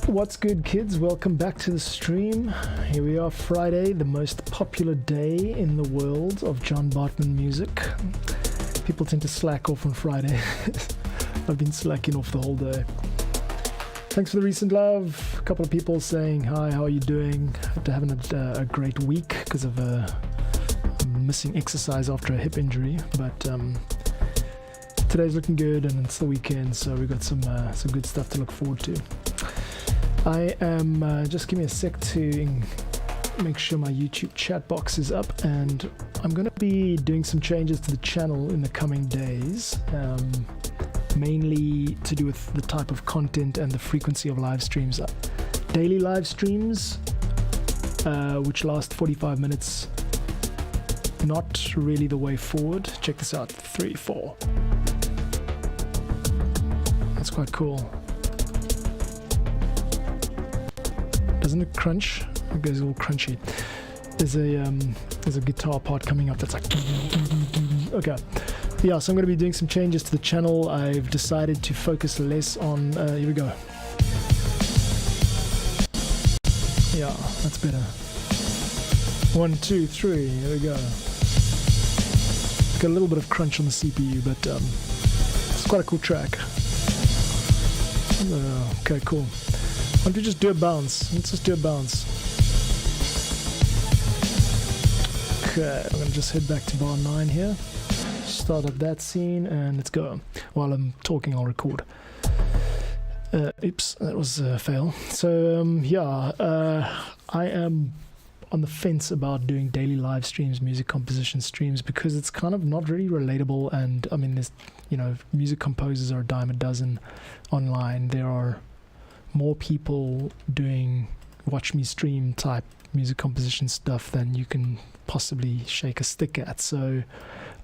What's good, kids? Welcome back to the stream. Here we are, Friday, the most popular day in the world of John Bartman music. People tend to slack off on Friday. I've been slacking off the whole day. Thanks for the recent love. A couple of people saying hi, how are you doing? Hope you're having a great week because of missing exercise after a hip injury, but today's looking good and it's the weekend, so we've got some good stuff to look forward to. I am just give me a sec to make sure my YouTube chat box is up, and I'm going to be doing some changes to the channel in the coming days, mainly to do with the type of content and the frequency of live streams. Daily live streams, which last 45 minutes, not really the way forward. Check this out, 3, 4. That's quite cool. Doesn't it crunch? It goes all crunchy. There's a guitar part coming up that's like okay. Yeah, so I'm going to be doing some changes to the channel. I've decided to focus less on here we go. Yeah, that's better. 1, 2, 3, here we go. Got a little bit of crunch on the CPU, but it's quite a cool track. Okay, cool. Why don't we just do a bounce? Let's just do a bounce. Okay, I'm gonna just head back to bar 9 here. Start up that scene and let's go. While I'm talking, I'll record. Oops, that was a fail. So I am on the fence about doing daily live streams, music composition streams, because it's kind of not really relatable. And I mean, there's, music composers are a dime a dozen online. There are more people doing watch me stream type music composition stuff than you can possibly shake a stick at. So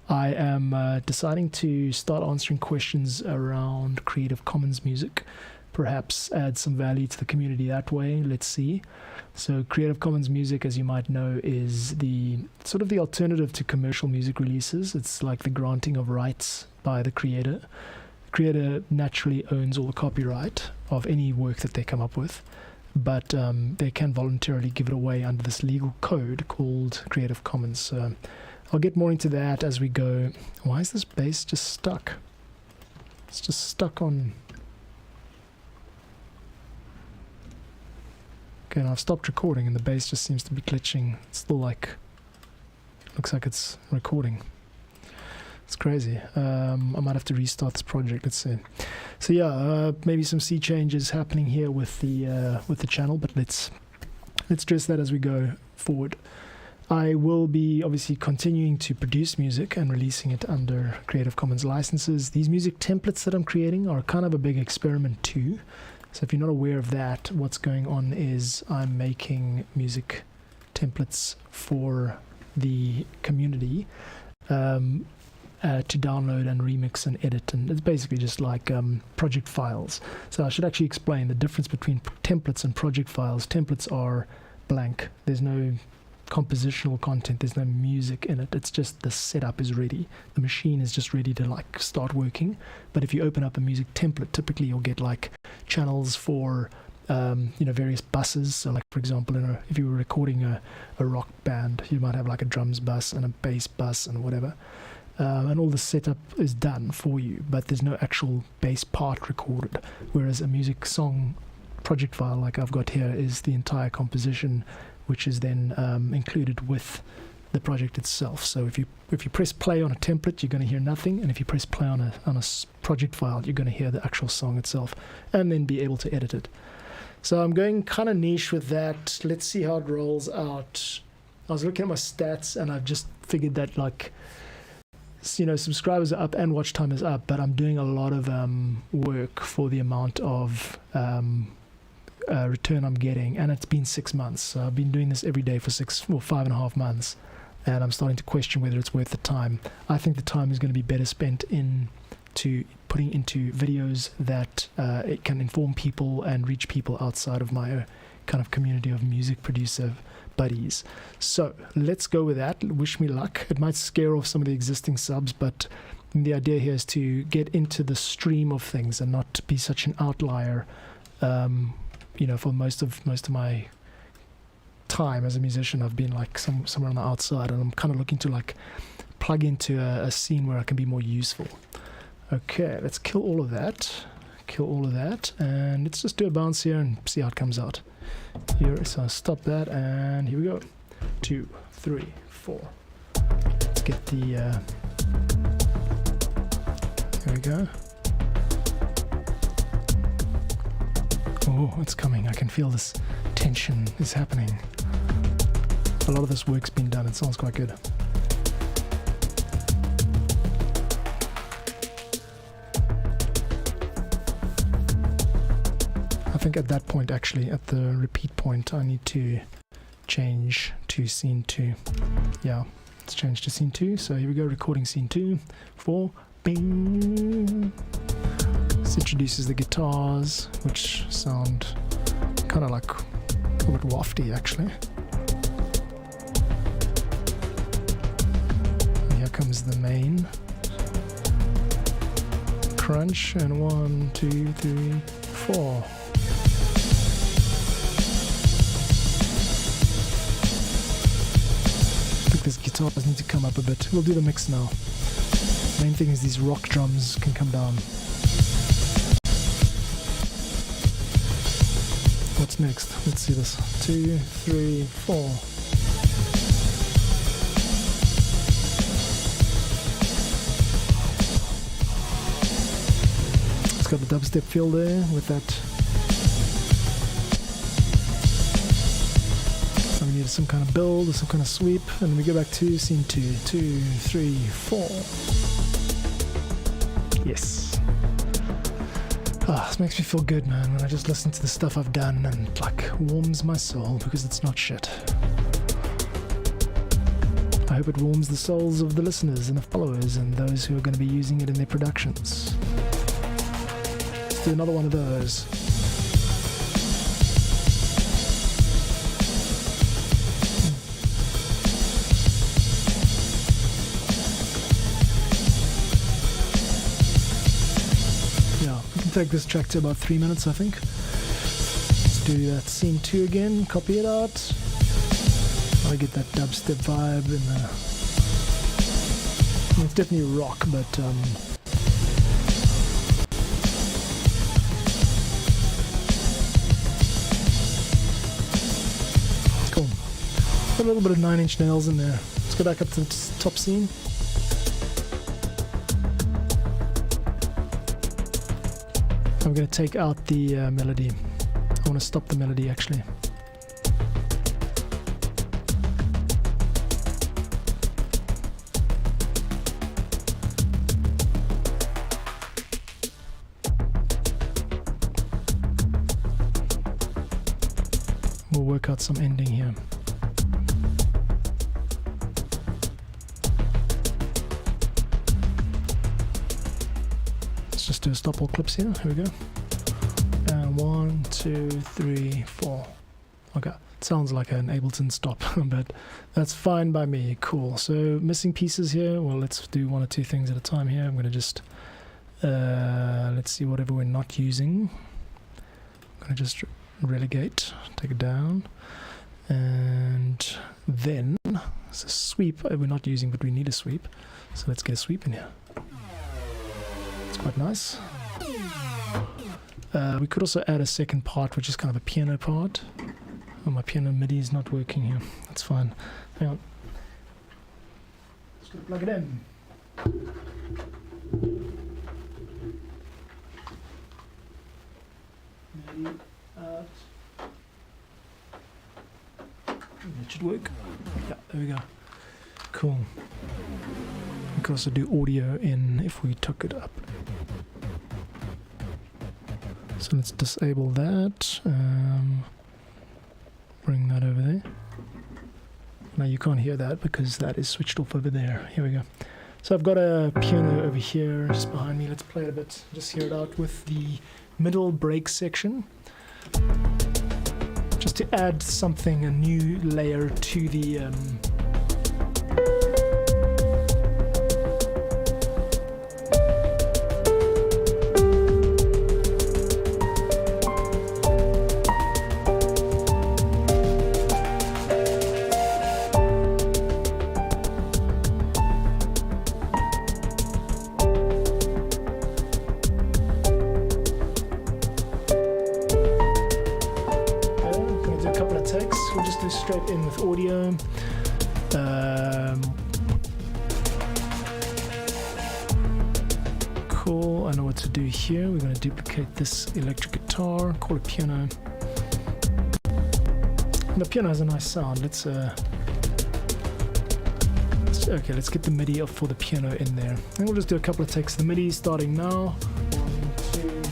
I am deciding to start answering questions around Creative Commons music, perhaps add some value to the community that way. Let's see. So Creative Commons music, as you might know, is the sort of the alternative to commercial music releases. It's like the granting of rights by the creator. The creator naturally owns all the copyright of any work that they come up with, but they can voluntarily give it away under this legal code called Creative Commons. So I'll get more into that as we go. Why is this bass just stuck? It's just stuck on... Okay, now I've stopped recording and the bass just seems to be glitching. It's still like... looks like it's recording. It's crazy. I might have to restart this project. Let's see. So yeah, maybe some sea changes happening here with the channel, but let's address that as we go forward. I will be obviously continuing to produce music and releasing it under Creative Commons licenses. These music templates that I'm creating are kind of a big experiment too. So if you're not aware of that, what's going on is I'm making music templates for the community to download and remix and edit, and it's basically just like project files. So I should actually explain the difference between templates and project files. Templates are blank. There's no compositional content, there's no music in it. It's just the setup is ready. The machine is just ready to like start working. But if you open up a music template, typically you'll get like channels for various buses. So like, for example, if you were recording a rock band, you might have like a drums bus and a bass bus and whatever. And all the setup is done for you, but there's no actual bass part recorded. Whereas a music song project file like I've got here is the entire composition, which is then included with the project itself. So if you press play on a template, you're going to hear nothing, and if you press play on a project file, you're going to hear the actual song itself, and then be able to edit it. So I'm going kind of niche with that. Let's see how it rolls out. I was looking at my stats, and I've just figured that like, subscribers are up and watch time is up, but I'm doing a lot of work for the amount of return I'm getting, and it's been 6 months. So I've been doing this every day for 5.5 months, and I'm starting to question whether it's worth the time. I think the time is going to be better spent into putting into videos that it can inform people and reach people outside of my kind of community of music producer buddies. So let's go with that. Wish me luck. It might scare off some of the existing subs, but the idea here is to get into the stream of things and not be such an outlier you know, for most of my time as a musician, I've been like somewhere on the outside, and I'm kind of looking to like plug into a scene where I can be more useful. Okay, let's kill all of that, and let's just do a bounce here and see how it comes out. Here, so stop that, and here we go. 2, 3, 4. Let's get the there we go. Oh, it's coming. I can feel this tension is happening. A lot of this work's been done. It sounds quite good. I think at that point, actually, at the repeat point, I need to change to scene 2. Yeah, let's change to scene 2. So here we go, recording scene 2. 4, bing. This introduces the guitars, which sound kind of like a little bit wafty, actually. And here comes the main crunch, and 1, 2, 3, 4. This guitar does need to come up a bit. We'll do the mix now. Main thing is these rock drums can come down. What's next? Let's see this. 2, 3, 4. It's got the dubstep feel there with that. We need some kind of build or some kind of sweep, and then we go back to scene 2. 2, 3, 4. Yes. Ah, this makes me feel good, man, when I just listen to the stuff I've done, and it, like, warms my soul because it's not shit. I hope it warms the souls of the listeners and the followers and those who are going to be using it in their productions. Let's do another one of those. Take this track to about 3 minutes, I think. Let's do that scene 2 again, copy it out. I get that dubstep vibe in the... It's definitely rock, but cool. Got a little bit of 9 Inch Nails in there. Let's go back up to the top scene. I'm going to take out the melody. I want to stop the melody, actually. We'll work out some ending here. Just do a stop all clips here. Here we go. And 1, 2, 3, 4. Okay, it sounds like an Ableton stop, but that's fine by me. Cool. So missing pieces here. Well, let's do 1 or 2 things at a time here. I'm going to just let's see, whatever we're not using. I'm going to just relegate, take it down, and then it's a sweep. We're not using, but we need a sweep. So let's get a sweep in here. Quite nice. We could also add a second part, which is kind of a piano part. Oh, my piano MIDI is not working here. That's fine. Hang on. Just gotta plug it in. MIDI out. That should work. Yeah, there we go. Cool. We could also do audio in if we took it up. So let's disable that. Bring that over there. Now you can't hear that because that is switched off over there. Here we go. So I've got a piano over here just behind me. Let's play it a bit. Just hear it out with the middle break section. Just to add something, a new layer to the go straight in with audio. Cool, I know what to do here. We're going to duplicate this electric guitar, call it piano. And the piano has a nice sound. Let's get the MIDI up for the piano in there. And we'll just do a couple of takes. The MIDI starting now. 1, 2, 3,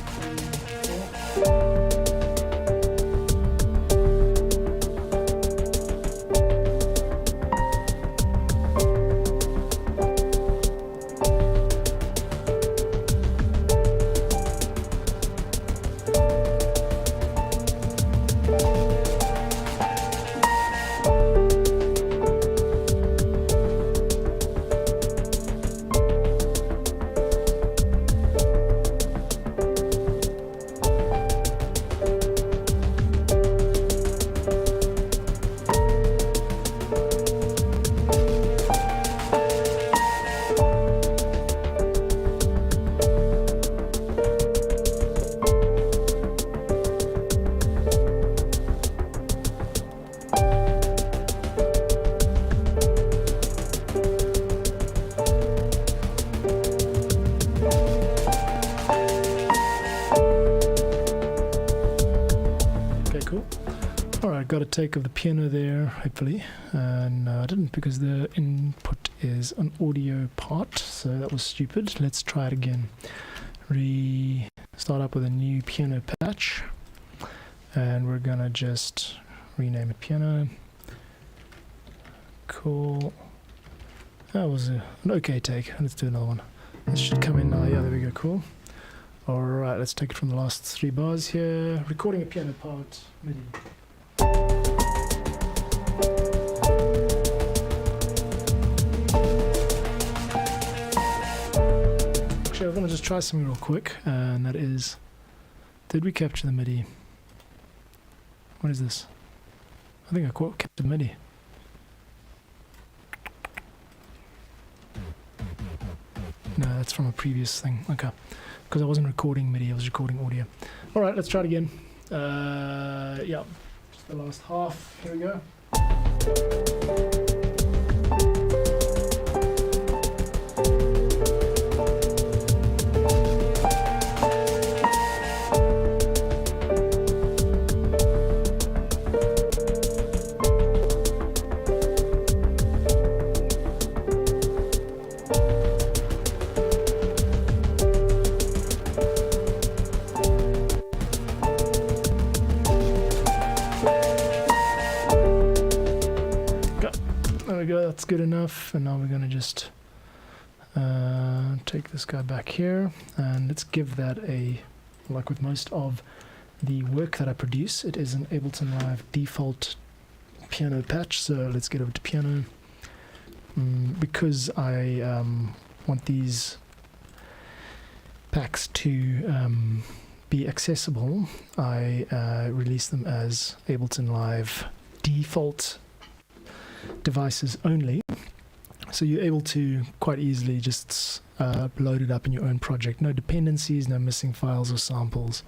4. Got a take of the piano there, hopefully. No, I didn't, because the input is an audio part, so that was stupid. Let's try it again. Start up with a new piano patch, and we're gonna just rename it piano. Cool. That was an okay take. Let's do another one. This should come in now. Yeah, there we go. Cool. Alright, let's take it from the last 3 bars here. Recording a piano part, MIDI. Actually, I'm going to just try something real quick, and that is, did we capture the MIDI? What is this? I think I captured the MIDI. No, that's from a previous thing. Okay, because I wasn't recording MIDI, I was recording audio. Alright, let's try it again. Yeah, just the last half. Here we go. That's good enough, and now we're going to just take this guy back here, and let's give that a, like with most of the work that I produce, it is an Ableton Live default piano patch, so let's get over to piano. Because I want these packs to be accessible, I release them as Ableton Live default devices only, so you're able to quite easily just load it up in your own project. No dependencies, no missing files or samples.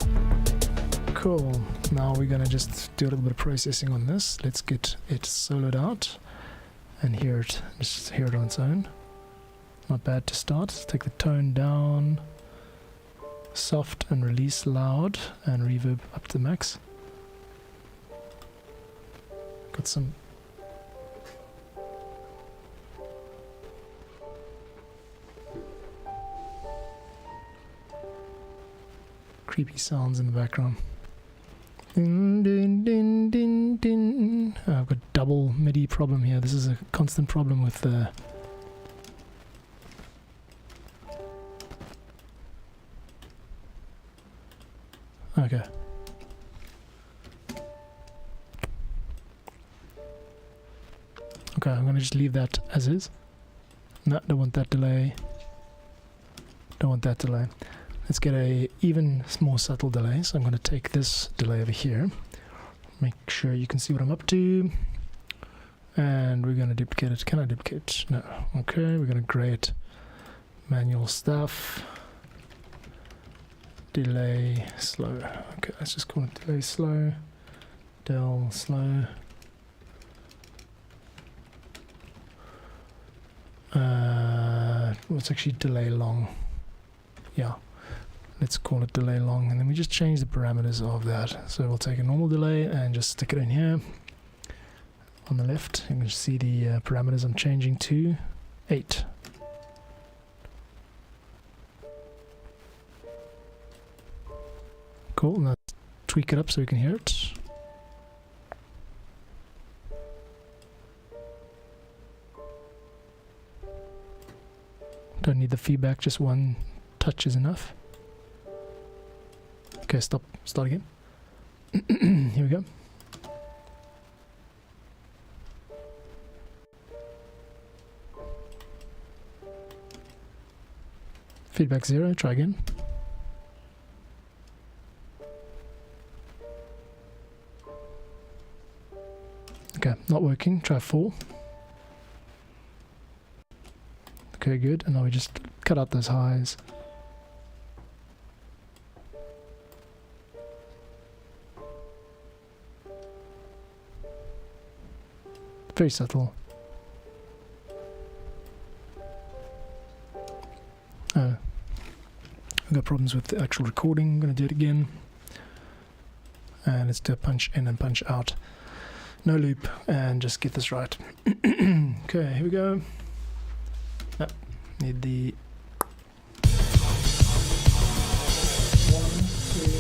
Cool. Now we're going to just do a little bit of processing on this. Let's get it soloed out and hear it, just hear it on its own. Not bad to start. Let's take the tone down, soft and release loud, and reverb up to max. Got some creepy sounds in the background. Din, din, din, din, din. Oh, I've got double MIDI problem here. This is a constant problem with the okay. Okay, I'm gonna just leave that as is. No, don't want that delay. Don't want that delay. Let's get a even more subtle delay. So I'm going to take this delay over here. Make sure you can see what I'm up to. And we're going to duplicate it. Can I duplicate? No. Okay, we're going to gray it. Manual stuff. Delay slow. Okay, let's just call it delay slow. Del slow. Let's actually delay long. Yeah, let's call it delay long, and then we just change the parameters of that. So we'll take a normal delay and just stick it in here on the left. You can see the parameters I'm changing to 8. Cool. Now tweak it up so we can hear it. Don't need the feedback, just one touch is enough. Okay, stop, start again. Here we go. Feedback 0, try again. Okay, not working, try 4. Okay, good, and now we just cut out those highs. Very subtle. Oh, I've got problems with the actual recording. I'm going to do it again. And let's do a punch in and punch out. No loop, and just get this right. Okay, here we go. Need the 1, 2,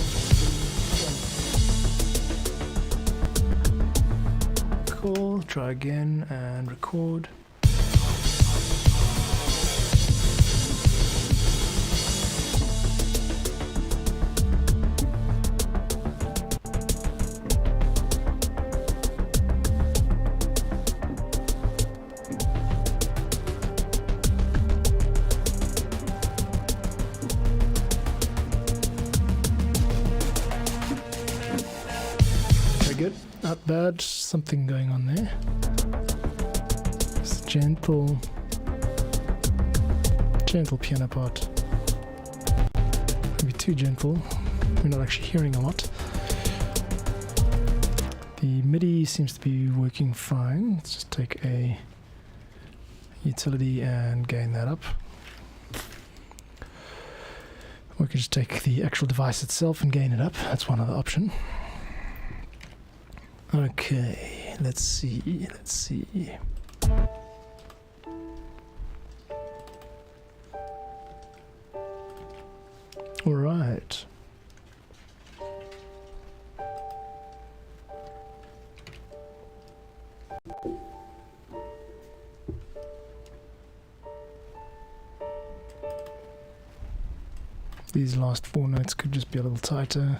3, 4. Cool. Try again and record. Good, not bad, something going on there. It's gentle piano part. Maybe too gentle, we're not actually hearing a lot. The MIDI seems to be working fine. Let's just take a utility and gain that up. We can just take the actual device itself and gain it up. That's one other option. Okay, let's see. All right. These last 4 notes could just be a little tighter.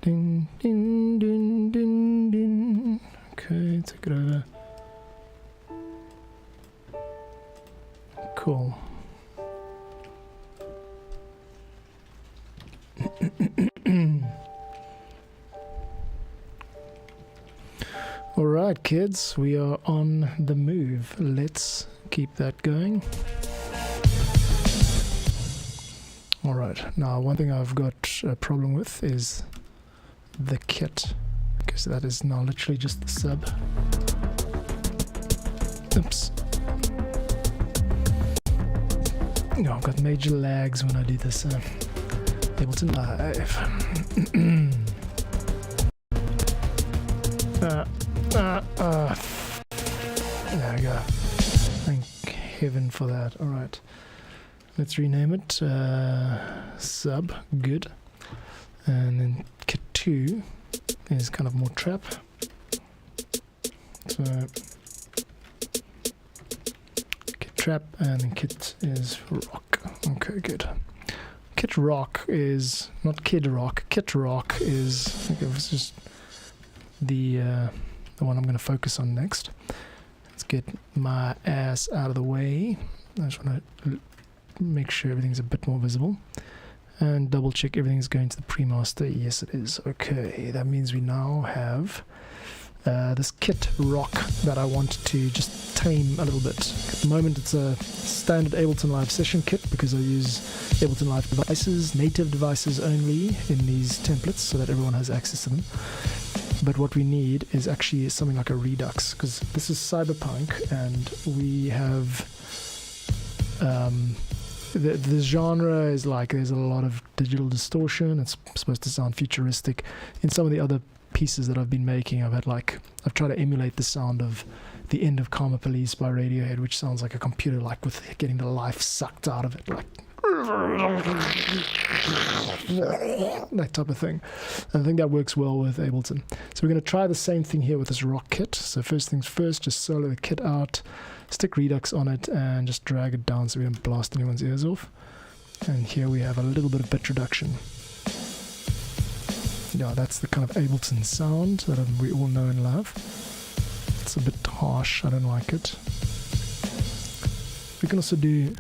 Ding, ding, ding, ding, ding. Okay, take it over. Cool. All right, kids, we are on the move. Let's keep that going. All right, now one thing I've got a problem with is the kit, because that is now literally just the sub. Oops. No, I've got major lags when I do this Ableton Live. There we go. Thank heaven for that. All right, let's rename it sub. Good. And then kit 2 is kind of more trap. So kit trap, and then kit is rock. Okay, good. Kit rock is not Kid Rock. Kit rock is, I think it was just the one I'm going to focus on next. Let's get my ass out of the way. I just want to make sure everything's a bit more visible. And double check everything's going to the pre-master. Yes, it is. Okay, that means we now have this kit rock that I want to just tame a little bit. At the moment, it's a standard Ableton Live session kit because I use Ableton Live devices, native devices only in these templates so that everyone has access to them. But what we need is actually something like a Redux, because this is Cyberpunk and we have The genre is like there's a lot of digital distortion. It's supposed to sound futuristic. In some of the other pieces that I've been making, I've tried to emulate the sound of The End of Karma Police by Radiohead, which sounds like a computer, like with getting the life sucked out of it, like that type of thing. And I think that works well with Ableton. So we're going to try the same thing here with this rock kit. So first things first, just solo the kit out, stick Redux on it, and just drag it down so we don't blast anyone's ears off. And here we have a little bit of bit reduction. Yeah, that's the kind of Ableton sound that we all know and love. It's a bit harsh, I don't like it. We can also do,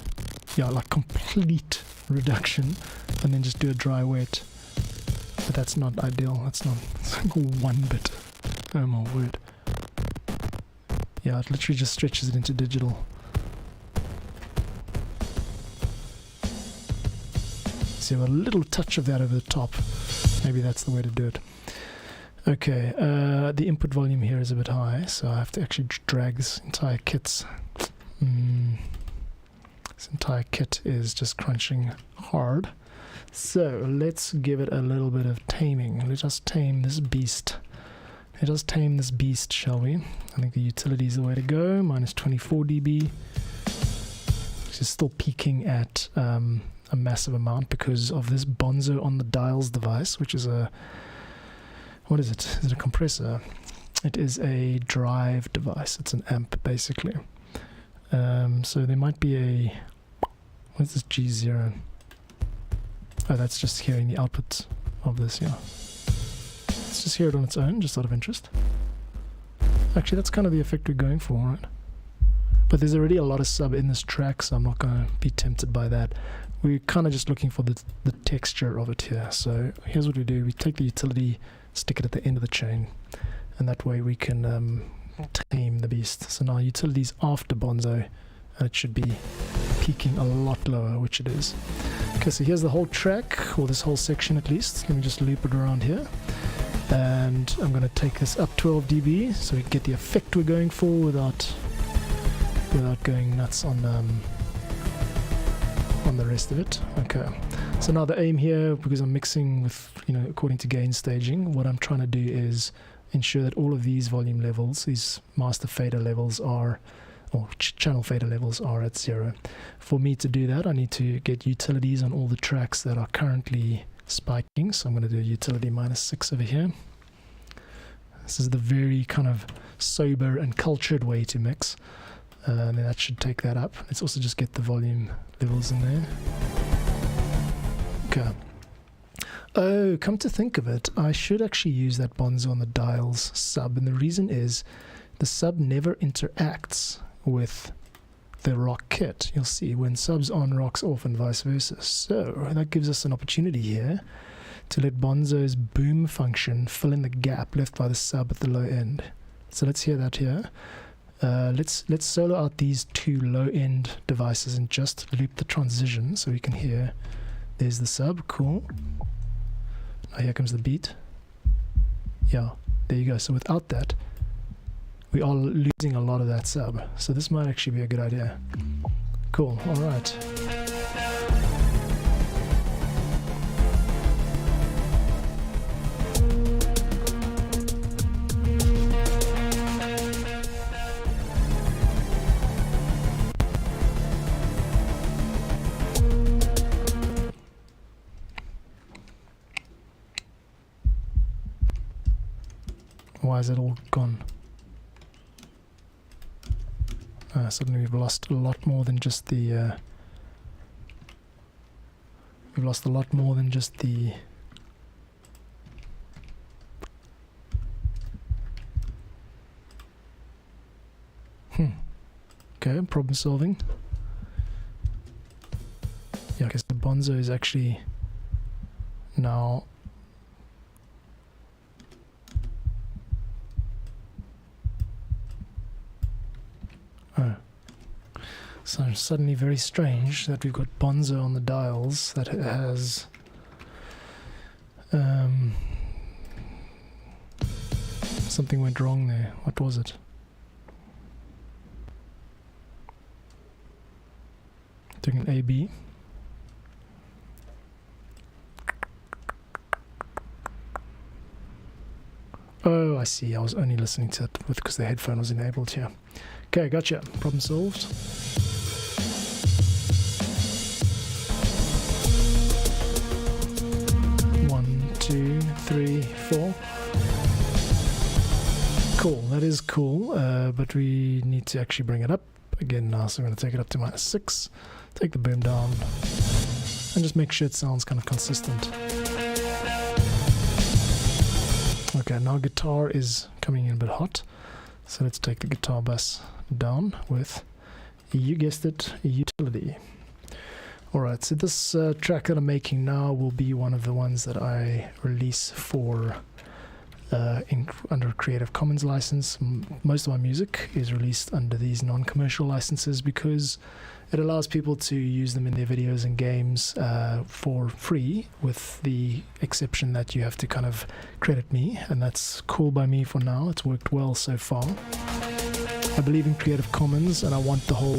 yeah, like complete reduction and then just do a dry wet. But that's not ideal, it's like 1 bit. Oh my word. Yeah, it literally just stretches it into digital. So a little touch of that over the top. Maybe that's the way to do it. Okay, the input volume here is a bit high, so I have to actually drag this entire kit. This entire kit is just crunching hard. So let's give it a little bit of taming. Let us tame this beast. Let us tame this beast, shall we? I think the utility is the way to go. Minus 24 dB. Which is still peaking at a massive amount because of this Bonzo on the dials device, which is a... What is it? Is it a compressor? It is a drive device. It's an amp, basically. So there might be a... What is this G0? Oh, that's just hearing the output of this, yeah. Let's just hear it on its own, just out of interest. Actually, that's kind of the effect we're going for, right? But there's already a lot of sub in this track, so I'm not going to be tempted by that. We're kind of just looking for the texture of it here. So here's what we do. We take the utility, stick it at the end of the chain, and that way we can tame the beast. So now utility's after Bonzo, and it should be peaking a lot lower, which it is. Okay, so here's the whole track, or this whole section at least. Let me just loop it around here. And I'm going to take this up 12 dB so we can get the effect we're going for without going nuts on the rest of it. Okay, so now the aim here, because I'm mixing with, according to gain staging, what I'm trying to do is ensure that all of these volume levels, these master fader levels are, or channel fader levels are at 0. For me to do that, I need to get utilities on all the tracks that are currently spiking. So I'm going to do utility -6 over here. This is the very kind of sober and cultured way to mix. And then that should take that up. Let's also just get the volume levels in there. Okay. Oh, come to think of it, I should actually use that Bonzo on the dials sub. And the reason is the sub never interacts with the rock kit. You'll see when subs on, rocks off, and vice versa. So that gives us an opportunity here to let Bonzo's boom function fill in the gap left by the sub at the low end. So let's hear that here. Let's solo out these two low end devices and just loop the transition so we can hear. There's the sub, cool. Now here comes the beat. Yeah, there you go. So without that, we are losing a lot of that sub. So this might actually be a good idea. Cool, all right. Why is it all gone? Suddenly we've lost a lot more than just the Okay, problem solving. Yeah, I guess the Bonzo is actually now so suddenly very strange that we've got Bonzo on the dials that has something went wrong there. What was it? Doing an A/B. Oh, I see. I was only listening to it because the headphone was enabled here. Okay, gotcha. Problem solved. One, two, three, four. Cool. That is cool. But we need to actually bring it up again now. So I'm going to take it up to -6. Take the boom down. And just make sure it sounds kind of consistent. Okay, now guitar is coming in a bit hot, so let's take the guitar bus down with, you guessed it, a utility. Alright, so this track that I'm making now will be one of the ones that I release for under a Creative Commons license. Most of my music is released under these non-commercial licenses because it allows people to use them in their videos and games for free, with the exception that you have to kind of credit me, and that's cool by me for now. It's worked well so far. I believe in Creative Commons, and I want the whole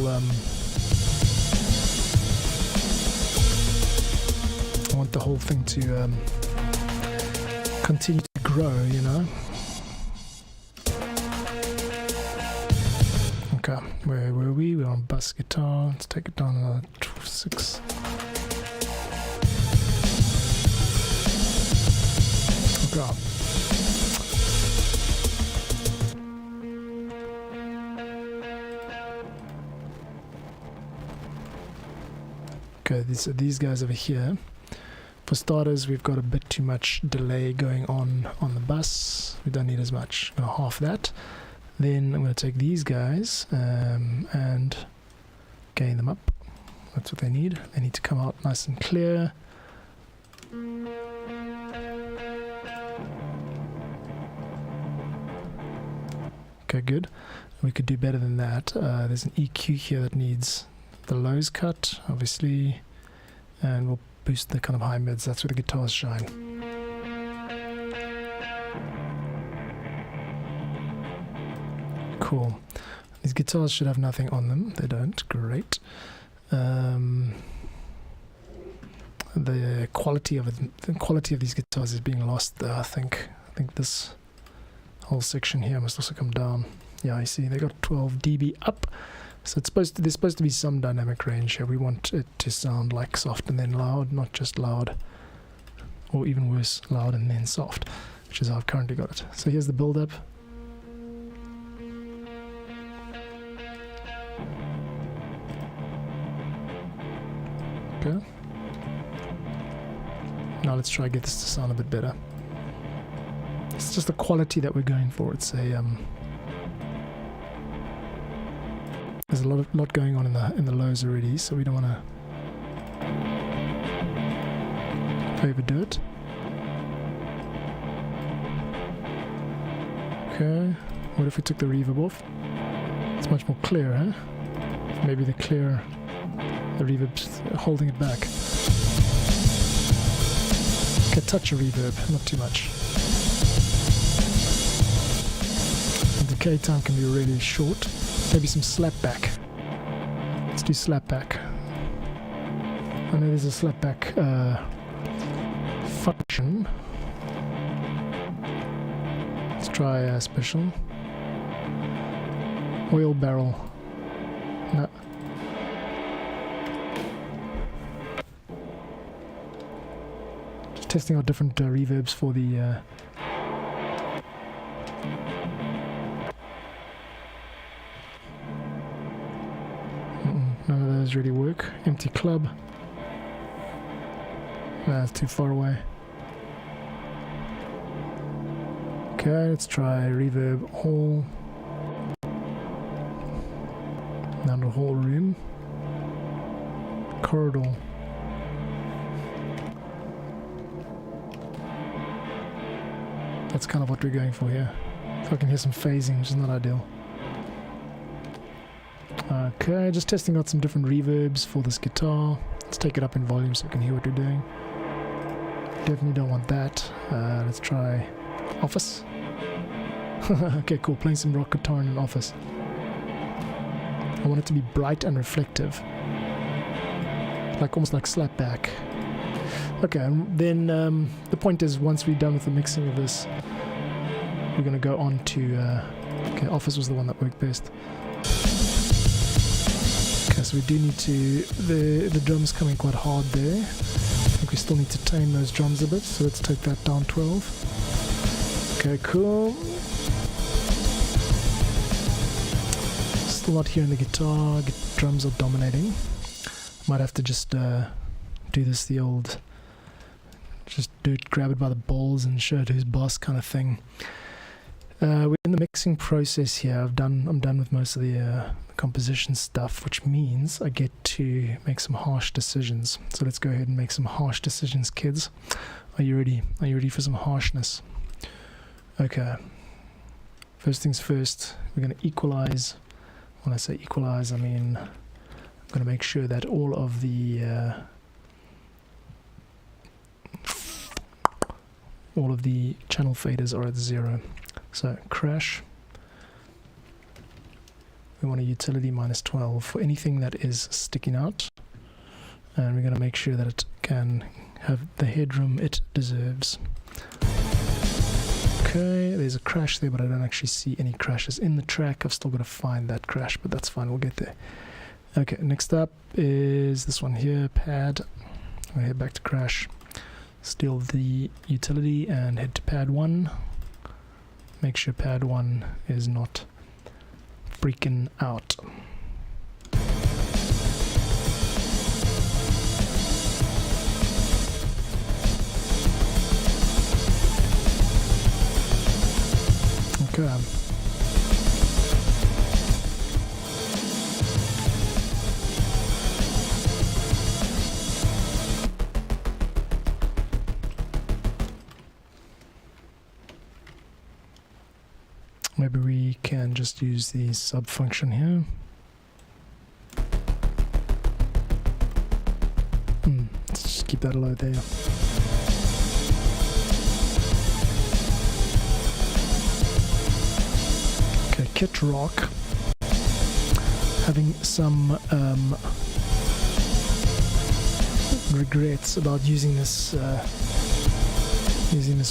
thing to continue to grow, you know. Okay, where were we? We're on bass guitar. Let's take it down another 6. Okay. Okay, these guys over here. For starters, we've got a bit too much delay going on the bus. We don't need as much. I'm going to half that. Then I'm going to take these guys and gain them up. That's what they need. They need to come out nice and clear. Okay, good. We could do better than that. There's an EQ here that needs the lows cut, obviously, and we'll boost the kind of high mids. That's where the guitars shine. Cool. These guitars should have nothing on them. They don't. Great. The quality of these guitars is being lost there. I think this whole section here must also come down. Yeah, I see. They got 12 dB up. So there's supposed to be some dynamic range here. We want it to sound like soft and then loud, not just loud, or even worse, loud and then soft, which is how I've currently got it. So here's the build-up. Okay. Now let's try to get this to sound a bit better. It's just the quality that we're going for. It's a there's a lot going on in the lows already, so we don't want to overdo it. Okay, what if we took the reverb off? It's much more clear, huh? Maybe the reverb's holding it back. Okay, touch of reverb, not too much. The decay time can be really short. Maybe some slapback. Let's do slapback. I know there's a slapback function. Let's try a special. Oil barrel. No. Just testing out different reverbs for the none of those really work. Empty club. That's too far away. Okay, let's try reverb hall. Now the whole room. Corridor. That's kind of what we're going for here. If I can hear some phasing, which is not ideal. Okay, just testing out some different reverbs for this guitar. Let's take it up in volume so you can hear what we're doing. Definitely don't want that. Let's try Office. Okay, cool. Playing some rock guitar in an office. I want it to be bright and reflective. like almost like slap back. Okay, and then the point is, once we're done with the mixing of this, we're going to go on to okay, Office was the one that worked best. Okay, so we do need to, the drums coming quite hard there. I think we still need to tame those drums a bit, so let's take that down 12. Okay, cool. Still not hearing the guitar, drums are dominating. Might have to just do this the old, just grab it by the balls and show it who's boss kind of thing. We're in the mixing process here. I'm done with most of the composition stuff, which means I get to make some harsh decisions. So let's go ahead and make some harsh decisions, kids. Are you ready? Are you ready for some harshness? Okay. First things first, we're going to equalize. When I say equalize, I mean I'm going to make sure that all of the channel faders are at 0. So crash. We want a utility -12 for anything that is sticking out, and we're going to make sure that it can have the headroom it deserves. Okay, there's a crash there, but I don't actually see any crashes in the track. I've still got to find that crash, but that's fine, we'll get there. Okay, next up is this one here, pad. I'll head back to crash, steal the utility and head to pad 1. Make sure pad 1 is not freaking out. Okay. Maybe we can just use the sub function here. Let's just keep that low there. Okay, Kit Rock. Having some regrets about using this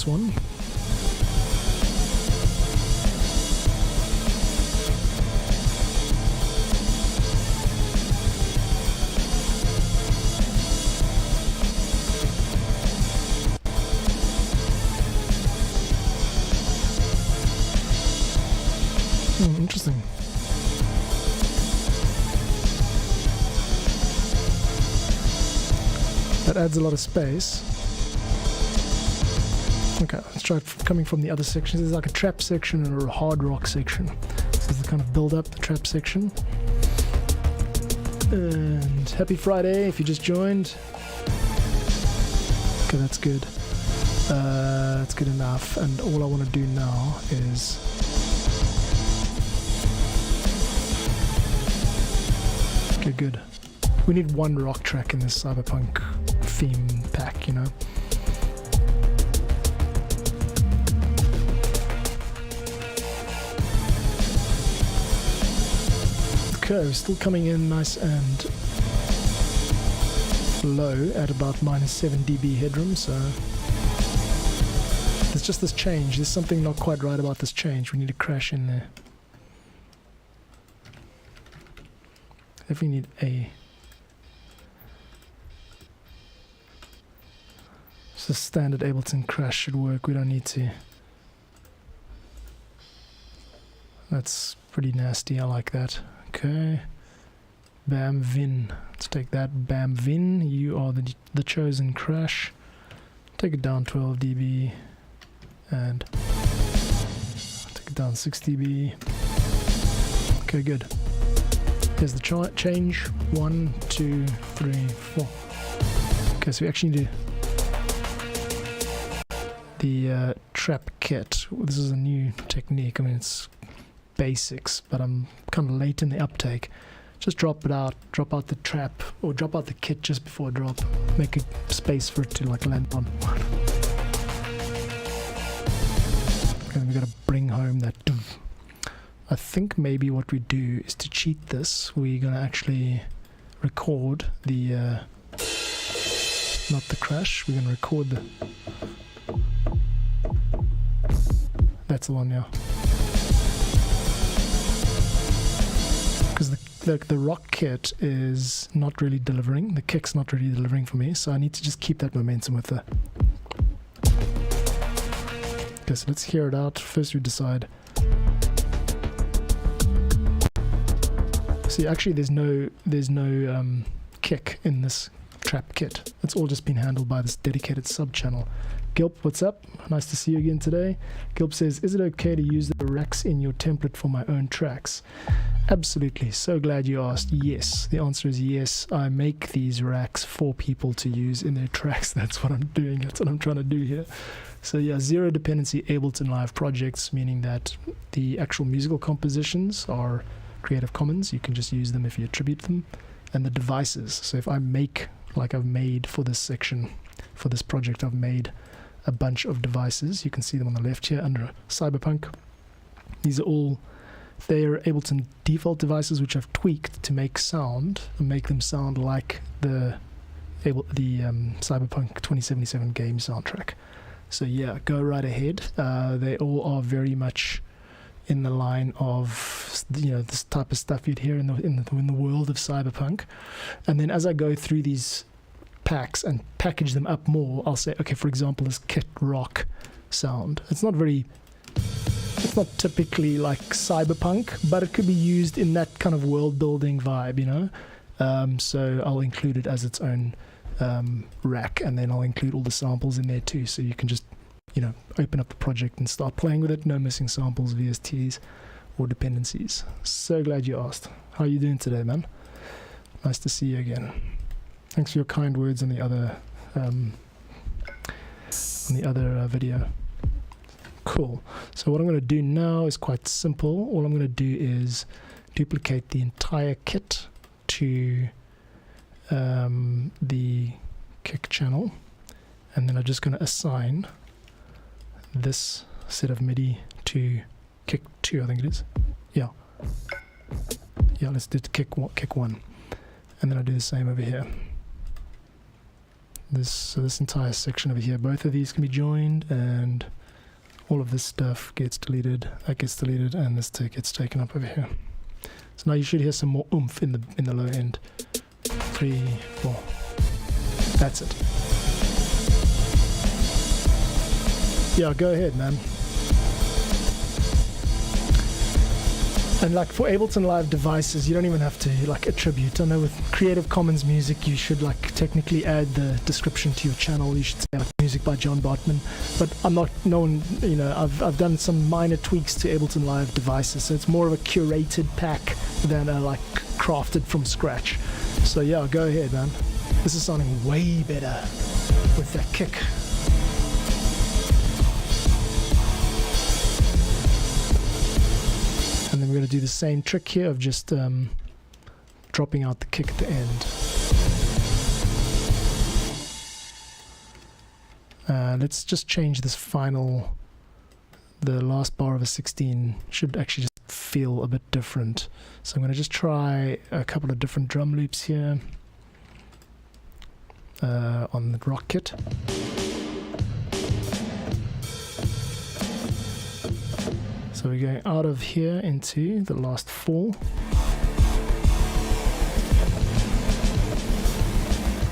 one. Interesting. That adds a lot of space. Okay, let's try it coming from the other sections. There's like a trap section or a hard rock section. This is the kind of build up, the trap section. And happy Friday if you just joined. Okay, that's good. That's good enough. And all I want to do now is okay, good. We need one rock track in this Cyberpunk theme pack, you know. Okay, we're still coming in nice and low at about -7 dB headroom, so there's just this change. There's something not quite right about this change. We need to crash in there. If we need a just a standard Ableton crash should work. We don't need to. That's pretty nasty. I like that. Okay. Bam Vin. Let's take that. Bam Vin. You are the chosen crash. Take it down 12 dB and take it down 6 dB. Okay, good. Here's the change. 1, 2, 3, 4. Okay, so we actually need the trap kit. This is a new technique. I mean, it's basics, but I'm kind of late in the uptake. Just drop out the trap, or drop out the kit just before drop. Make a space for it to like land on. Okay, we gotta bring home that. I think maybe what we do is to cheat this. We're gonna actually record the not the crash. We're going to record the... That's the one, yeah. Because the rock kit is not really delivering. The kick's not really delivering for me, so I need to just keep that momentum with the... Okay, so let's hear it out. First we decide. See, actually there's no kick in this trap kit. It's all just been handled by this dedicated sub channel. Gilp, what's up? Nice to see you again today. Gilp says, is it okay to use the racks in your template for my own tracks? Absolutely. So glad you asked. Yes. The answer is yes. I make these racks for people to use in their tracks. That's what I'm doing. That's what I'm trying to do here. So yeah, zero dependency Ableton Live projects, meaning that the actual musical compositions are Creative Commons. You can just use them if you attribute them. And the devices. So if I make, like I've made for this section, for this project, I've made a bunch of devices. You can see them on the left here under Cyberpunk. These are all, they're Ableton default devices which I've tweaked to make sound and make them sound like the Cyberpunk 2077 game soundtrack. So yeah, go right ahead. They all are very much in the line of, you know, this type of stuff you'd hear in the world of Cyberpunk. And then as I go through these packs and package them up more, I'll say, okay, for example, this kit rock sound. It's not typically like Cyberpunk, but it could be used in that kind of world building vibe, you know. So I'll include it as its own rack, and then I'll include all the samples in there too, so you can just, you know, open up the project and start playing with it. No missing samples, VSTs, or dependencies. So glad you asked. How are you doing today, man? Nice to see you again. Thanks for your kind words on the other video. Cool. So what I'm going to do now is quite simple. All I'm going to do is duplicate the entire kit to the kick channel, and then I'm just going to assign this set of MIDI to kick 2, I think it is. Yeah, let's do kick 1, and then I do the same over here. This entire section over here, both of these can be joined, and all of this stuff gets deleted, that gets deleted, and this gets taken up over here. So now you should hear some more oomph in the low end. 3, 4. That's it. Yeah, go ahead, man. And like for Ableton Live devices, you don't even have to like attribute. I know with Creative Commons music, you should like technically add the description to your channel. You should say like music by John Bartman. But I'm not known, you know, I've done some minor tweaks to Ableton Live devices, so it's more of a curated pack than a like crafted from scratch. So yeah, go ahead, man. This is sounding way better with that kick. And then we're going to do the same trick here of just dropping out the kick at the end. Let's just change this final, the last bar of a 16 should actually just feel a bit different. So I'm going to just try a couple of different drum loops here on the rock kit. So we're going out of here into the last 4.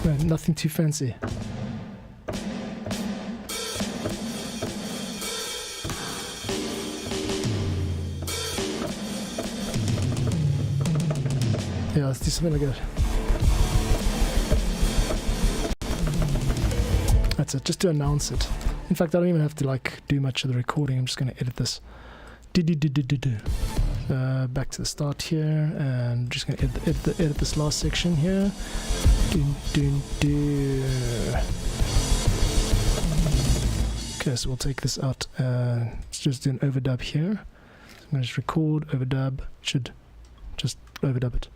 No, nothing too fancy. Yeah, let's do something like that. That's it, just to announce it. In fact, I don't even have to like do much of the recording. I'm just going to edit this. Back to the start here, and just going to edit this last section here. Okay, so we'll take this out. Let's just do an overdub here. So I'm going to just record, overdub. Should just overdub it.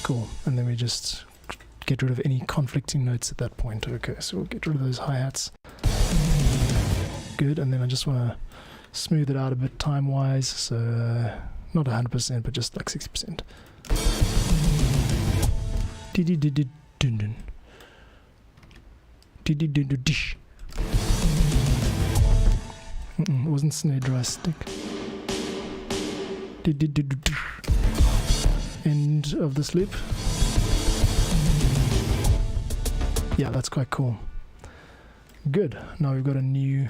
Cool, and then we just get rid of any conflicting notes at that point. Okay, so we'll get rid of those hi-hats. Good, and then I just want to smooth it out a bit time-wise, so not 100%, but just like 60%. Dun-dun. Dish. It wasn't snare dry stick. End of this loop. Yeah, that's quite cool. Good. Now we've got a new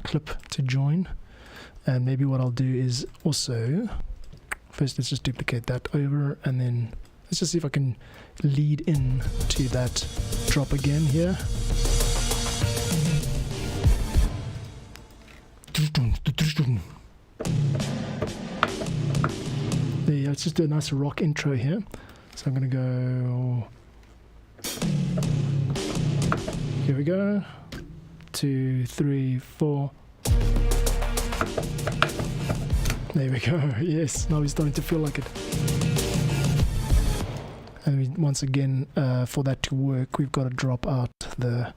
clip to join, and maybe what I'll do is also first let's just duplicate that over, and then let's just see if I can lead in to that drop again here. There you go. Let's just do a nice rock intro here. So I'm gonna go. Here we go. 2, 3, 4. There we go. Yes, now we're starting to feel like it. And once again, for that to work, we've got to drop out the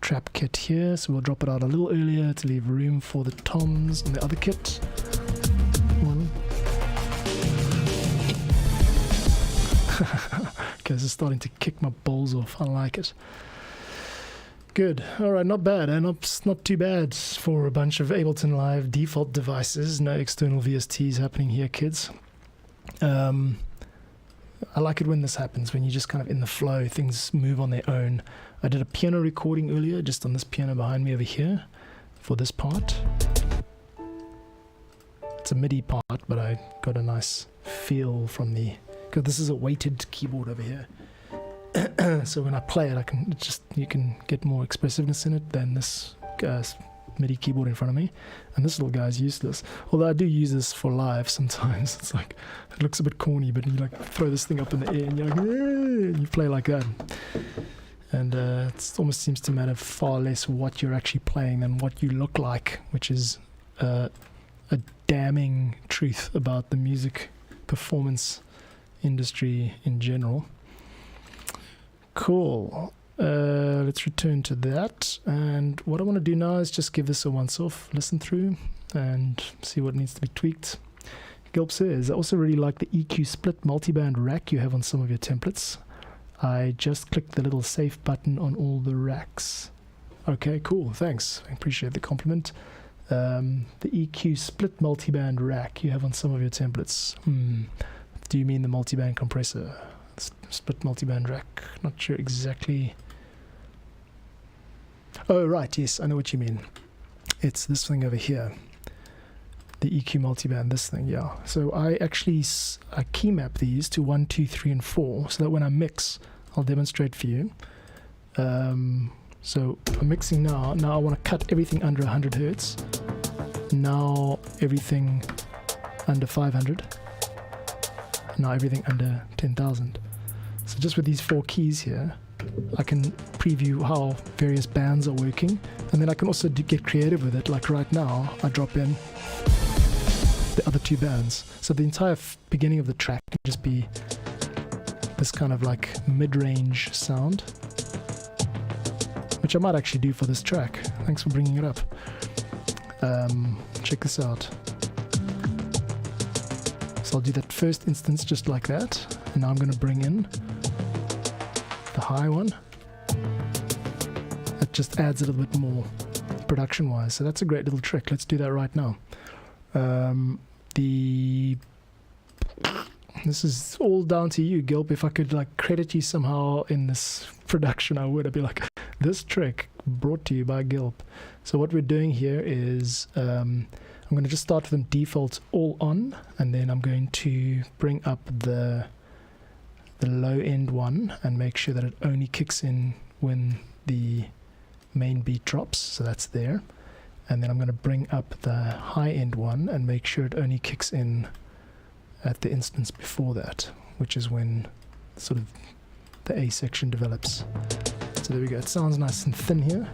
trap kit here. So we'll drop it out a little earlier to leave room for the toms and the other kit. Okay, this is starting to kick my balls off. I like it. Good. All right, not bad, and not too bad for a bunch of Ableton Live default devices. No external VSTs happening here, kids. I like it when this happens, when you're just kind of in the flow, things move on their own. I did a piano recording earlier, just on this piano behind me over here, for this part. It's a MIDI part, but I got a nice feel from the... because this is a weighted keyboard over here. So when I play it, you can get more expressiveness in it than this MIDI keyboard in front of me. And this little guy's useless. Although I do use this for live sometimes. It's like, it looks a bit corny, but you like throw this thing up in the air and you're like, and you play like that. And it almost seems to matter far less what you're actually playing than what you look like, which is a damning truth about the music performance industry in general. Cool. Let's return to that, and what I want to do now is just give this a once-off listen through and see what needs to be tweaked. Gilp says, I also really like the EQ split multiband rack you have on some of your templates. I just clicked the little save button on all the racks. Okay, cool, thanks. I appreciate the compliment. The EQ split multiband rack you have on some of your templates. Do you mean the multiband compressor? Split multiband rack, not sure exactly. Oh right, yes, I know what you mean. It's this thing over here, the EQ multiband, this thing, yeah. So I actually key map these to 1, 2, 3 and 4, so that when I mix, I'll demonstrate for you. So I'm mixing now I want to cut everything under 100 Hertz, now everything under 500, now everything under 10,000. So just with these 4 keys here, I can preview how various bands are working, and then I can also get creative with it. Like right now, I drop in the other 2 bands. So the entire beginning of the track can just be this kind of like mid-range sound, which I might actually do for this track. Thanks for bringing it up. Check this out. So I'll do that first instance just like that, and now I'm going to bring in the high one. That just adds a little bit more production wise, so that's a great little trick. Let's do that right now. This is all down to you, Gilp. If I could like credit you somehow in this production, I would. I'd be like, this trick brought to you by Gilp. So what we're doing here is I'm going to just start with them default all on, and then I'm going to bring up the low end one and make sure that it only kicks in when the main beat drops, so that's there. And then I'm going to bring up the high end one and make sure it only kicks in at the instance before that, which is when sort of the A section develops. So there we go, it sounds nice and thin here.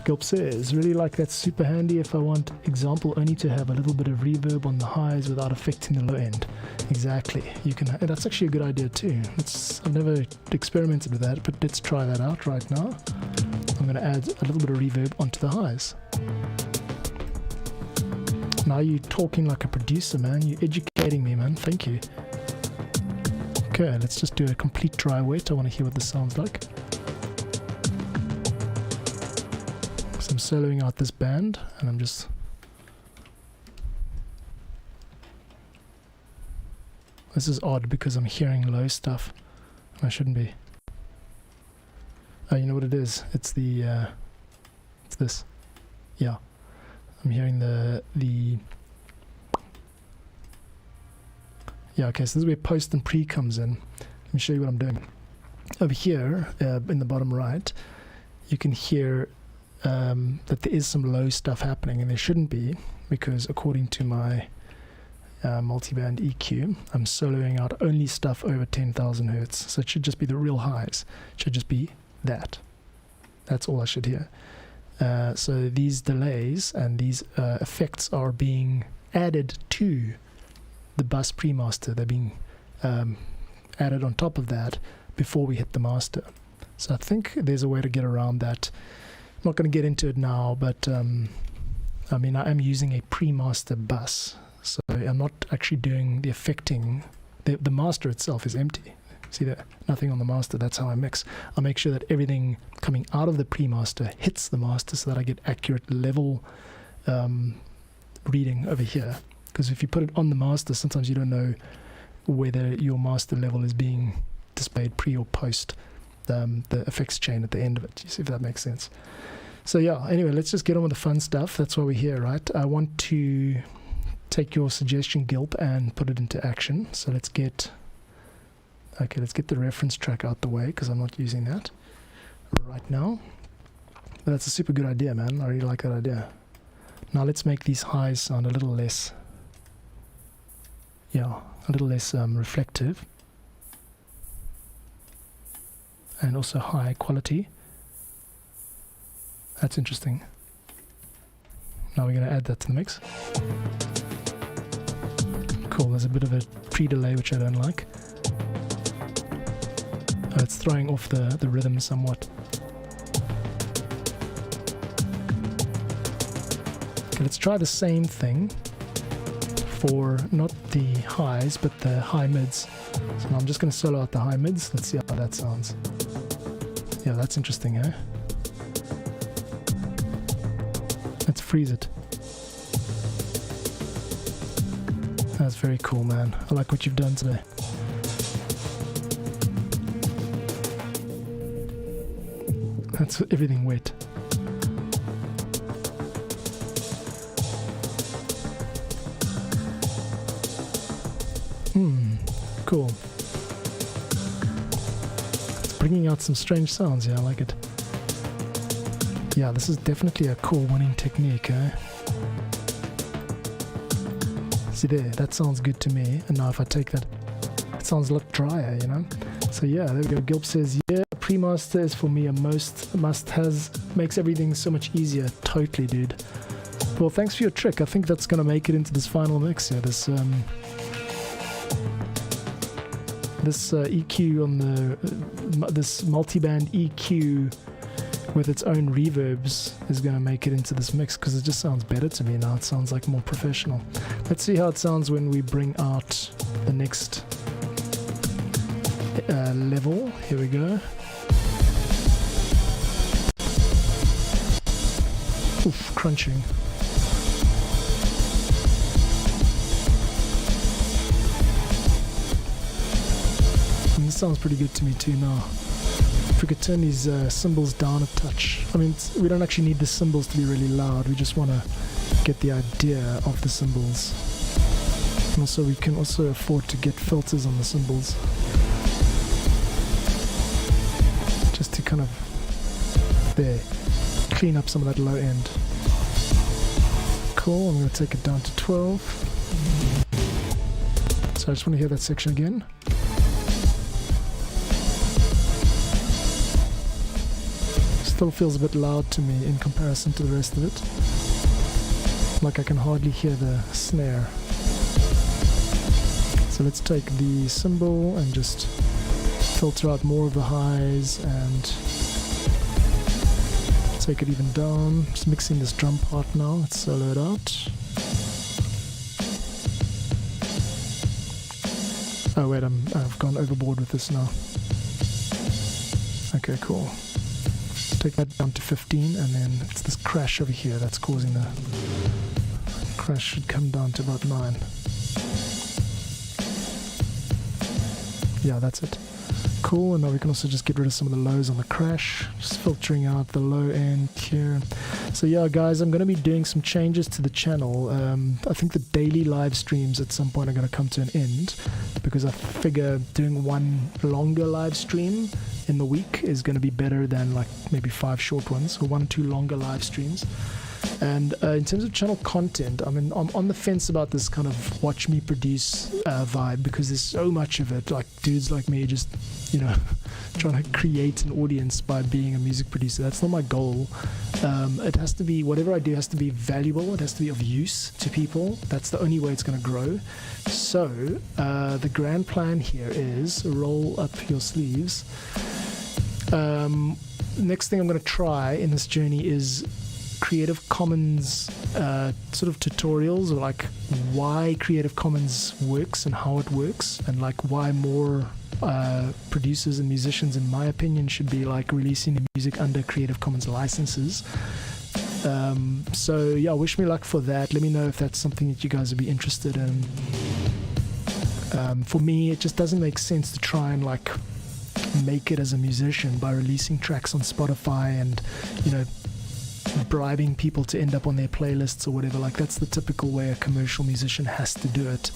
Gilp says, really like that, super handy if I want example only to have a little bit of reverb on the highs without affecting the low end. Exactly, you can. That's actually a good idea too. I've never experimented with that, but let's try that out right now. I'm going to add a little bit of reverb onto the highs. Now you're talking like a producer, man. You're educating me, man. Thank you. Okay, let's just do a complete dry wet. I want to hear what this sounds like. So I'm soloing out this band, and I'm just... This is odd because I'm hearing low stuff. I shouldn't be. Oh, you know what it is? It's the... it's this. Yeah. I'm hearing the... Yeah, okay, so this is where post and pre comes in. Let me show you what I'm doing. Over here, in the bottom right, you can hear that there is some low stuff happening, and there shouldn't be, because according to my multiband EQ, I'm soloing out only stuff over 10,000 hertz, so it should just be the real highs. It should just be that. That's all I should hear. So these delays and these effects are being added to the bus pre-master. They're being added on top of that before we hit the master. So I think there's a way to get around that. I'm not going to get into it now, but I mean, I am using a pre-master bus, so I'm not actually doing the affecting. The master itself is empty. See that? Nothing on the master. That's how I mix. I make sure that everything coming out of the pre-master hits the master so that I get accurate level reading over here. Because if you put it on the master, sometimes you don't know whether your master level is being displayed pre or post the effects chain at the end of it. You see if that makes sense. So yeah, anyway, let's just get on with the fun stuff. That's why we're here, right? I want to take your suggestion, Gilp, and put it into action. So let's get the reference track out the way, because I'm not using that right now. But that's a super good idea, man. I really like that idea. Now let's make these highs sound a little less, reflective, and also high quality. That's interesting. Now we're going to add that to the mix. Cool, there's a bit of a pre-delay which I don't like. It's throwing off the rhythm somewhat. Okay, let's try the same thing for not the highs but the high mids. So now I'm just going to solo out the high mids. Let's see how that sounds. Yeah, that's interesting, eh? Let's freeze it. That's very cool, man. I like what you've done today. That's everything wet. Cool. It's bringing out some strange sounds. Yeah, I like it. Yeah, this is definitely a cool winning technique, eh? See there, that sounds good to me. And now if I take that, it sounds a lot drier, you know? So yeah, there we go. Gilp says, yeah, pre-master is for me a must-has, makes everything so much easier. Totally, dude. Well, thanks for your trick. I think that's going to make it into this final mix here. This EQ on this multiband EQ with its own reverbs is going to make it into this mix, because it just sounds better to me now. It sounds like more professional. Let's see how it sounds when we bring out the next level. Here we go. Oof, crunching. And this sounds pretty good to me too now. If we could turn these cymbals down a touch. I mean, we don't actually need the cymbals to be really loud. We just want to get the idea of the cymbals. And also we can also afford to get filters on the cymbals, just to kind of clean up some of that low end. Cool, I'm going to take it down to 12. So I just want to hear that section again. Still feels a bit loud to me in comparison to the rest of it. Like I can hardly hear the snare. So let's take the cymbal and just filter out more of the highs and take it even down. Just mixing this drum part now. Let's solo it out. Oh wait, I've gone overboard with this now. Okay, cool. Take that down to 15, and then it's this crash over here that's causing the crash. Should come down to about 9. Yeah, that's it. Cool, and now we can also just get rid of some of the lows on the crash, just filtering out the low end here. So yeah, guys, I'm going to be doing some changes to the channel. I think the daily live streams at some point are going to come to an end, because I figure doing one longer live stream in the week is going to be better than like maybe 5 short ones, or 1 or 2 longer live streams. And in terms of channel content, I mean, I'm on the fence about this kind of watch me produce vibe, because there's so much of it, like dudes like me just, you know, trying to create an audience by being a music producer. That's not my goal. It has to be, whatever I do has to be valuable, it has to be of use to people. That's the only way it's going to grow. So the grand plan here is roll up your sleeves. Next thing I'm going to try in this journey is Creative Commons sort of tutorials, or like why Creative Commons works and how it works, and like why more producers and musicians, in my opinion, should be like releasing the music under Creative Commons licenses. So yeah, wish me luck for that. Let me know if that's something that you guys would be interested in. For me, it just doesn't make sense to try and like make it as a musician by releasing tracks on Spotify and, you know, bribing people to end up on their playlists or whatever. Like, that's the typical way a commercial musician has to do it,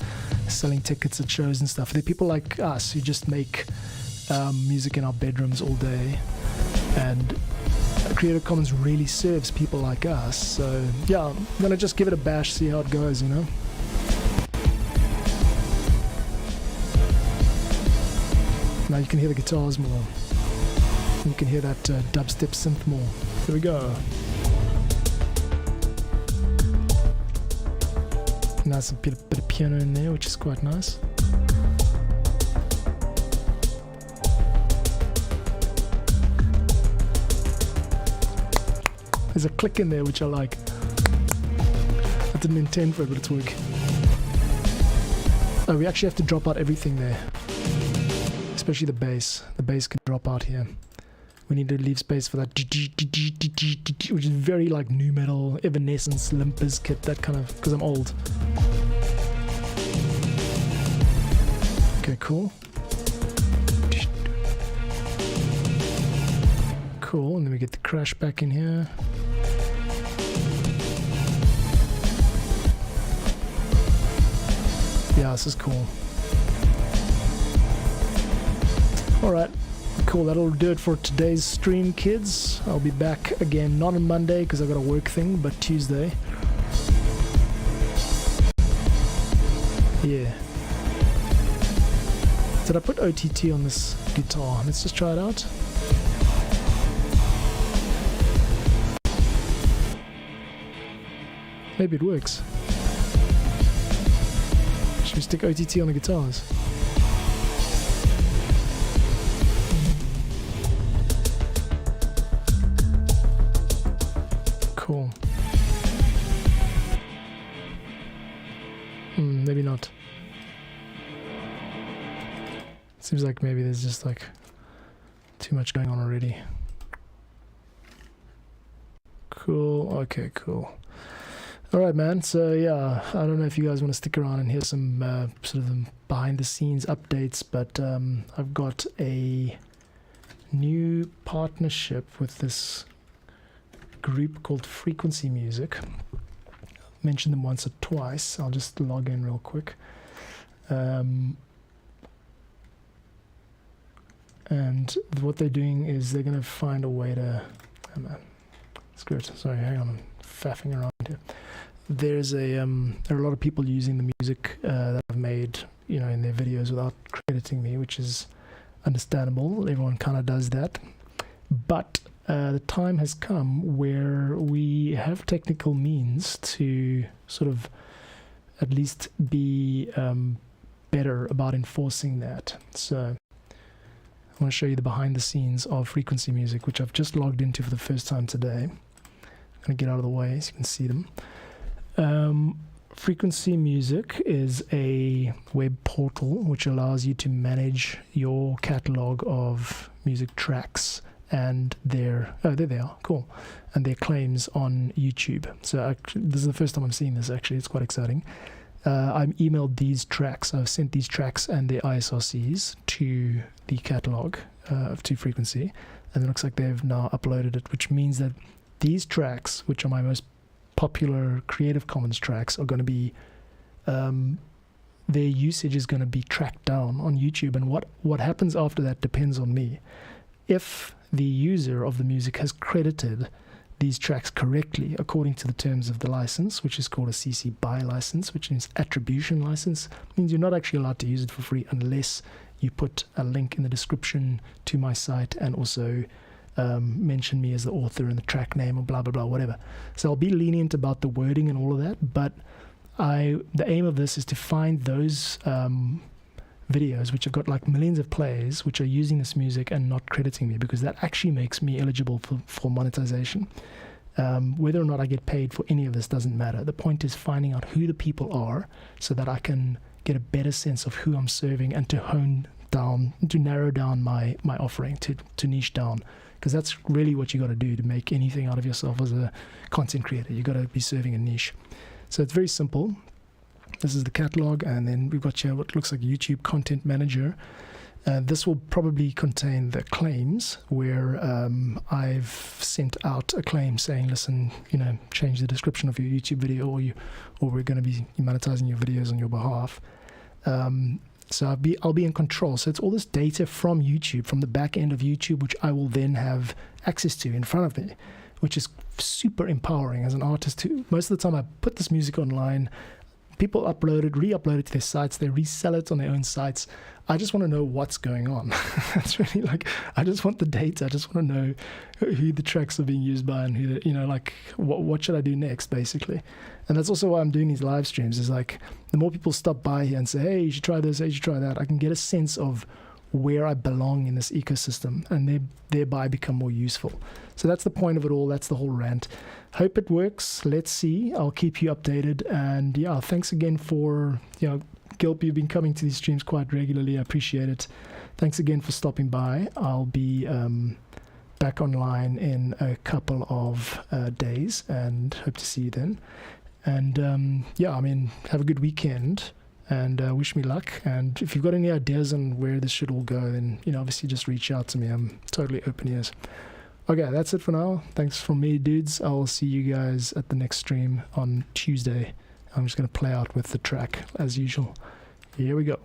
selling tickets at shows and stuff. There are people like us who just make music in our bedrooms all day, and Creative Commons really serves people like us. So yeah, I'm gonna just give it a bash, see how it goes, you know. Now you can hear the guitars more, you can hear that dubstep synth more. Here we go. Nice, a bit of piano in there, which is quite nice. There's a click in there which I like. I didn't intend for it, but it's working. Oh, we actually have to drop out everything there, especially the bass. The bass can drop out here. We need to leave space for that, which is very like nu metal, Evanescence, Limp Bizkit, that kind of, because I'm old. Okay, cool. Cool, and then we get the crash back in here. Yeah, this is cool. Alright. Cool, that'll do it for today's stream, kids. I'll be back again, not on Monday because I've got a work thing, but Tuesday. Yeah. Did I put OTT on this guitar? Let's just try it out. Maybe it works. Should we stick OTT on the guitars? Cool. Maybe not. Seems like maybe there's just like too much going on already. Cool. Okay, cool. Alright, man. So yeah, I don't know if you guys want to stick around and hear some sort of behind the scenes updates, but I've got a new partnership with this group called Frequency Music. Mentioned them once or twice. I'll just log in real quick. And what they're doing is they're going to find a way to... Oh man, screw it. Sorry, hang on. I'm faffing around here. There's there are a lot of people using the music that I've made, you know, in their videos without crediting me, which is understandable. Everyone kind of does that. But the time has come where we have technical means to sort of at least be better about enforcing that. So I want to show you the behind the scenes of Frequency Music, which I've just logged into for the first time today. I'm going to get out of the way so you can see them. Frequency Music is a web portal which allows you to manage your catalog of music tracks and their, oh, there they are, cool, and their claims on YouTube. So this is the first time I'm seeing this, actually. It's quite exciting. I've emailed these tracks. I've sent these tracks and their ISRCs to the catalog to Frequency, and it looks like they've now uploaded it, which means that these tracks, which are my most popular Creative Commons tracks, are going to be their usage is going to be tracked down on YouTube, and what happens after that depends on me. If the user of the music has credited these tracks correctly according to the terms of the license, which is called a CC BY license, which means attribution license, means you're not actually allowed to use it for free unless you put a link in the description to my site and also mention me as the author and the track name or blah blah blah, whatever. So I'll be lenient about the wording and all of that, but the aim of this is to find those videos which have got like millions of plays which are using this music and not crediting me, because that actually makes me eligible for monetization. Whether or not I get paid for any of this doesn't matter. The point is finding out who the people are so that I can get a better sense of who I'm serving and to narrow down my offering, to niche down, because that's really what you got to do to make anything out of yourself as a content creator. You got to be serving a niche. So it's very simple. This is the catalog, and then we've got here what looks like YouTube Content Manager. This will probably contain the claims where I've sent out a claim saying, listen, change the description of your YouTube video, or we're going to be monetizing your videos on your behalf. So I'll be in control. So it's all this data from YouTube, from the back end of YouTube, which I will then have access to in front of me, which is super empowering as an artist. Most of the time I put this music online, people upload it, re-upload it to their sites, they resell it on their own sites. I just want to know what's going on. That's really like, I just want the data. I just want to know who the tracks are being used by and who, what should I do next, basically. And that's also why I'm doing these live streams, is like, the more people stop by here and say, hey, you should try this, hey, you should try that, I can get a sense of where I belong in this ecosystem and thereby become more useful. So that's the point of it all. That's the whole rant. Hope it works. Let's see. I'll keep you updated. And yeah, thanks again for, Gilp, you've been coming to these streams quite regularly. I appreciate it. Thanks again for stopping by. I'll be back online in a couple of days and hope to see you then. And have a good weekend. And wish me luck. And if you've got any ideas on where this should all go, then obviously just reach out to me. I'm totally open ears. Okay, that's it for now. Thanks from me, dudes. I'll see you guys at the next stream on Tuesday. I'm just going to play out with the track as usual. Here we go.